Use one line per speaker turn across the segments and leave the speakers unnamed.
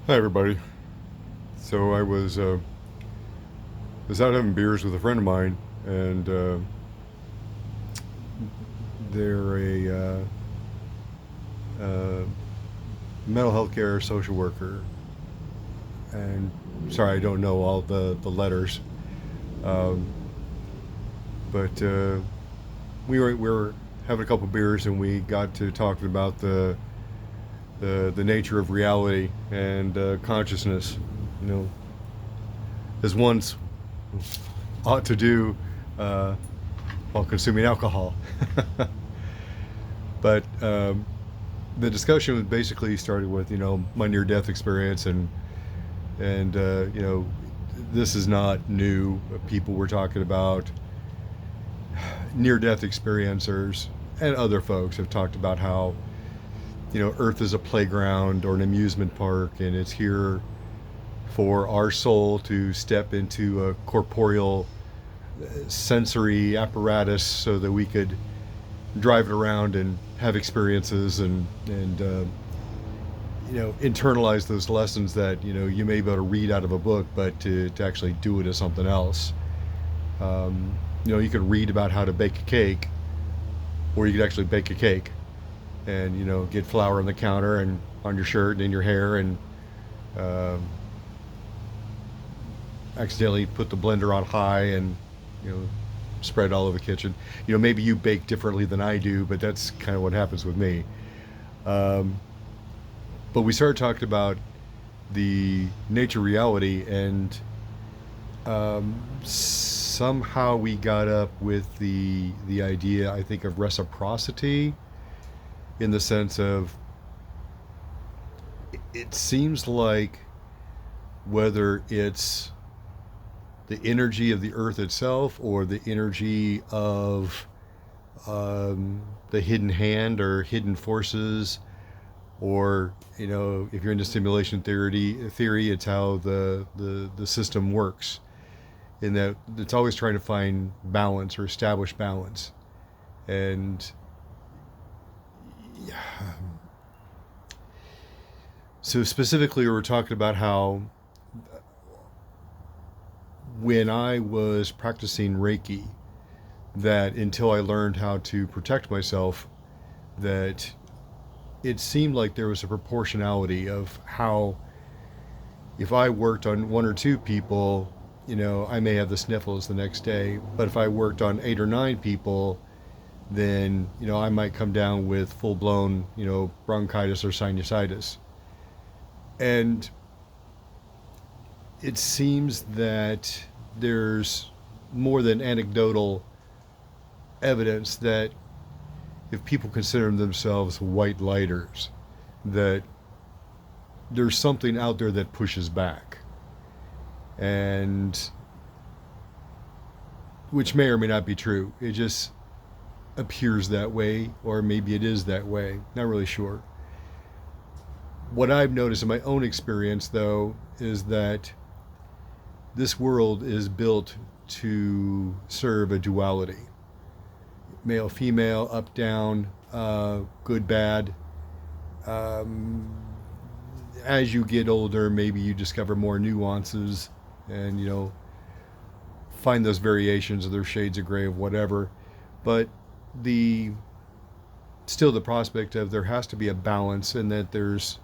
Hi everybody. So I was out having beers with a friend of mine, and they're a mental health care social worker. And sorry, I don't know all the letters, um, but we were having a couple beers, and we got to talking about the nature of reality and consciousness. You know, as one's ought to do uh, while consuming alcohol. But the discussion was basically started with my near death experience, and this is not new. People were talking about near death experiencers, and other folks have talked about how Earth is a playground or an amusement park, and it's here for our soul to step into a corporeal sensory apparatus so that we could drive it around and have experiences and internalize those lessons that you may be able to read out of a book, but to actually do it as something else. You could read about how to bake a cake, or you could actually bake a cake and get flour on the counter and on your shirt and in your hair, and um, accidentally put the blender on high and you know spread it all over the kitchen. Maybe you bake differently than I do, but that's kind of what happens with me. Um, but we started talking about the nature reality, and somehow we got up with the idea, I think, of reciprocity, in the sense of it seems like whether it's the energy of the earth itself or the energy of the hidden hand or hidden forces, or if you're into simulation theory, it's how the system works, in that it's always trying to find balance or establish balance. And so specifically, we were talking about how when I was practicing Reiki, that until I learned how to protect myself, that it seemed like there was a proportionality of how, if I worked on one or two people, I may have the sniffles the next day. But if I worked on 8 or 9 people, then I might come down with full blown bronchitis or sinusitis. And it seems that there's more than anecdotal evidence that if people consider themselves white lighters, that there's something out there that pushes back, and which may or may not be true. It just appears that way, or maybe it is that way. Not really sure. What I've noticed in my own experience, though, is that this world is built to serve a duality: male, female, up, down, good, bad. Um, as you get older, maybe you discover more nuances, and find those variations of their shades of gray of whatever. But the still the prospect of there has to be a balance, and that there's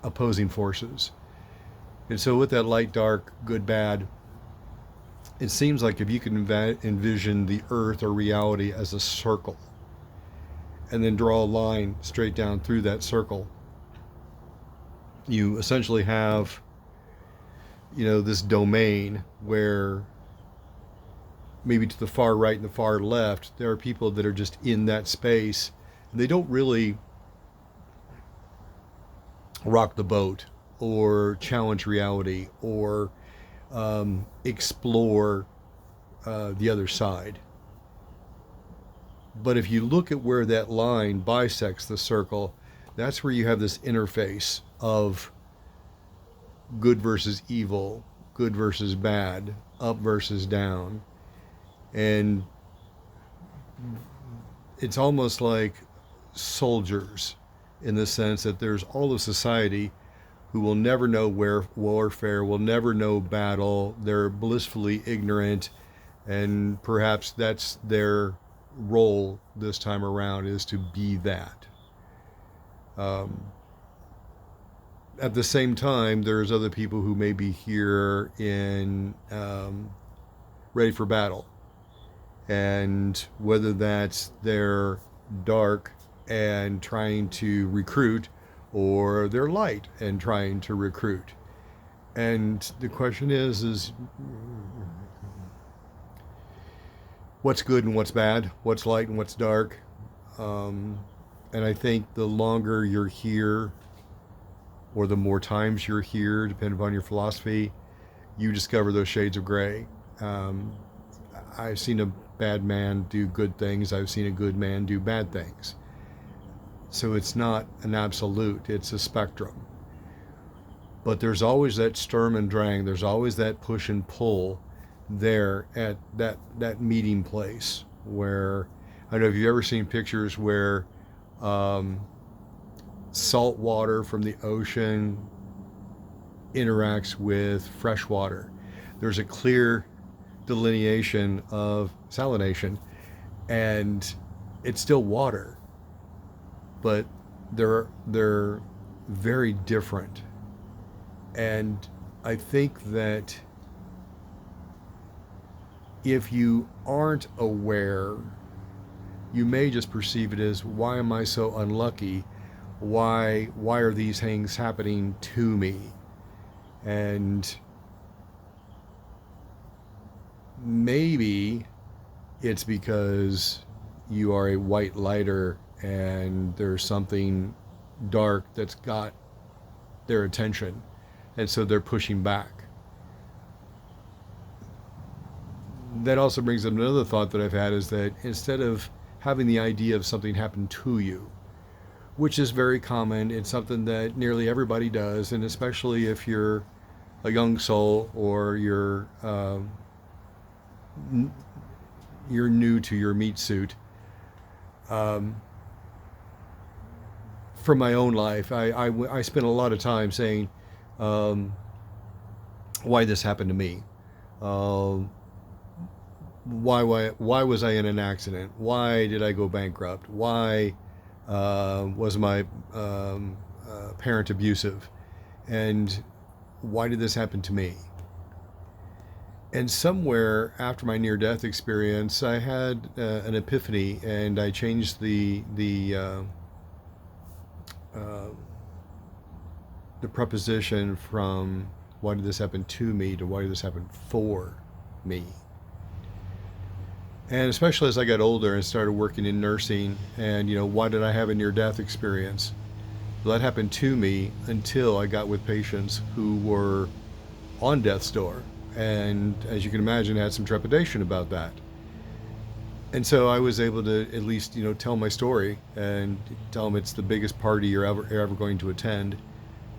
opposing forces. And so with that light, dark, good, bad, it seems like if you can envision the earth or reality as a circle, and then draw a line straight down through that circle, you essentially have this domain where maybe to the far right and the far left there are people that are just in that space, and they don't really rock the boat or challenge reality or explore the other side. But if you look at where that line bisects the circle, that's where you have this interface of good versus evil, good versus bad, up versus down. And it's almost like soldiers, in the sense that there's all of society who will never know warfare, will never know battle. They're blissfully ignorant, and perhaps that's their role this time around, is to be that. At the same time, there's other people who may be here in ready for battle, and whether that's they're dark and trying to recruit, or they're light and trying to recruit. And the question is what's good and what's bad, what's light and what's dark. And I think the longer you're here, or the more times you're here, depending upon your philosophy, you discover those shades of gray. I've seen a bad man do good things. I've seen a good man do bad things. So it's not an absolute, it's a spectrum. But there's always that Sturm und Drang, there's always that push and pull there at that meeting place where, I don't know if you've ever seen pictures where salt water from the ocean interacts with fresh water. There's a clear delineation of salination, and it's still water, but they're very different. And I think that if you aren't aware, you may just perceive it as, why am I so unlucky? Why are these things happening to me? And maybe it's because you are a white lighter and there's something dark that's got their attention, and so they're pushing back. That also brings up another thought that I've had, is that instead of having the idea of something happen to you, which is very common, it's something that nearly everybody does, and especially if you're a young soul or you're new to your meat suit. From my own life, I spent a lot of time saying, why this happened to me? Why was I in an accident? Why did I go bankrupt? Why was my parent abusive? And why did this happen to me? And somewhere after my near-death experience, I had an epiphany, and I changed the preposition from why did this happen to me to why did this happen for me. And especially as I got older and started working in nursing, and why did I have a near-death experience? Well, that happened to me until I got with patients who were on death's door, and as you can imagine, had some trepidation about that. And so I was able to at least tell my story and tell them it's the biggest party you're ever going to attend.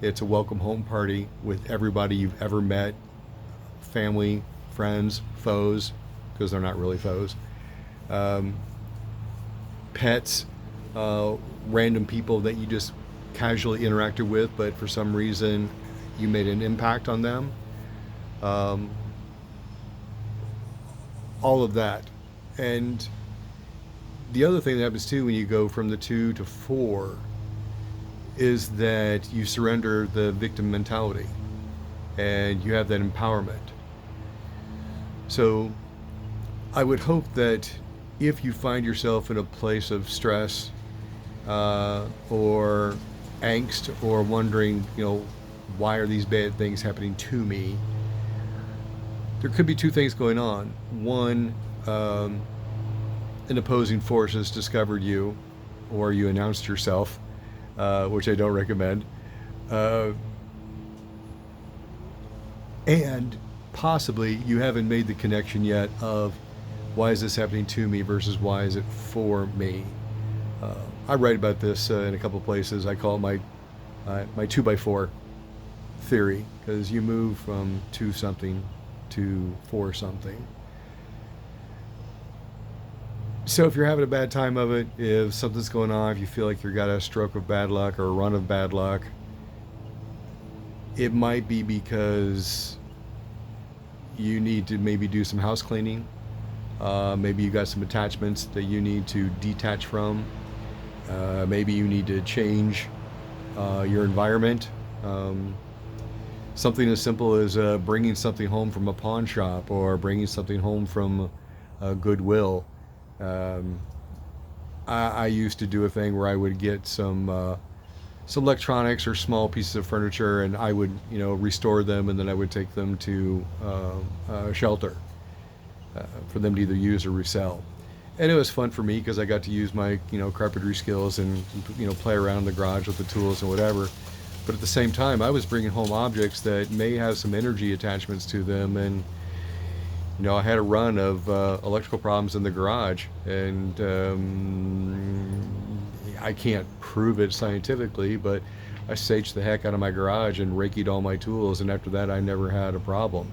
It's a welcome home party with everybody you've ever met, family, friends, foes, because they're not really foes, pets, random people that you just casually interacted with, but for some reason you made an impact on them. All of that. And the other thing that happens too when you go from the 2 to 4 is that you surrender the victim mentality and you have that empowerment. So I would hope that if you find yourself in a place of stress or angst, or wondering, why are these bad things happening to me, there could be two things going on. One, an opposing force has discovered you, or you announced yourself, which I don't recommend. And possibly you haven't made the connection yet of why is this happening to me versus why is it for me. I write about this in a couple places. I call it my 2x4 theory, because you move from 2 something to 4 something. So if you're having a bad time of it, if something's going on, if you feel like you've got a stroke of bad luck or a run of bad luck, It might be because you need to maybe do some house cleaning. Maybe you got some attachments that you need to detach from. Maybe you need to change your environment. Something as simple as bringing something home from a pawn shop or bringing something home from Goodwill. Um, I used to do a thing where I would get some electronics or small pieces of furniture, and I would, restore them, and then I would take them to a shelter for them to either use or resell. And it was fun for me because I got to use my, carpentry skills and, play around in the garage with the tools and whatever. But at the same time, I was bringing home objects that may have some energy attachments to them, and I had a run of electrical problems in the garage, and I can't prove it scientifically, but I saged the heck out of my garage and Reiki'd all my tools, and after that, I never had a problem.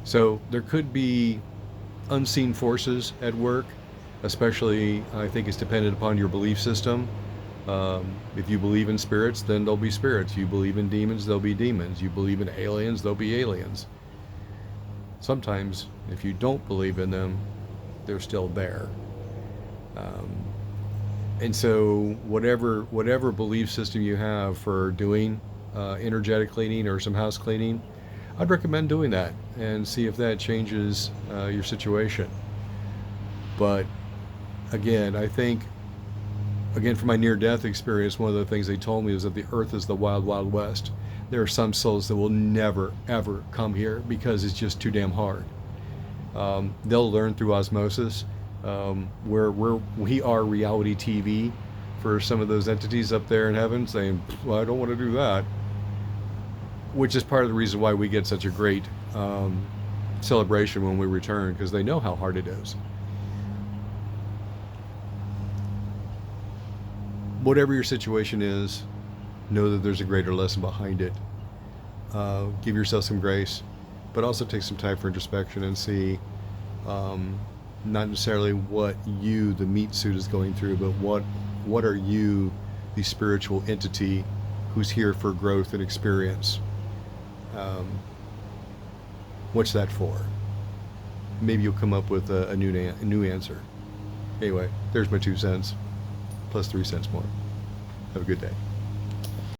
So there could be unseen forces at work, especially I think it's dependent upon your belief system. If you believe in spirits, then there'll be spirits. You believe in demons, there'll be demons. You believe in aliens, there'll be aliens. Sometimes, if you don't believe in them, they're still there. Um, and so, whatever belief system you have for doing energetic cleaning or some house cleaning, I'd recommend doing that and see if that changes your situation. But again, I think, from my near-death experience, one of the things they told me was that the earth is the wild, wild west. There are some souls that will never, ever come here because it's just too damn hard. They'll learn through osmosis. We are reality TV for some of those entities up there in heaven, saying, well, I don't want to do that. Which is part of the reason why we get such a great celebration when we return, because they know how hard it is. Whatever your situation is, know that there's a greater lesson behind it. Give yourself some grace, but also take some time for introspection and see not necessarily what you, the meat suit, is going through, but what are you, the spiritual entity who's here for growth and experience. What's that for? Maybe you'll come up with a new answer. Anyway, there's my 2 cents, plus 3 cents more. Have a good day.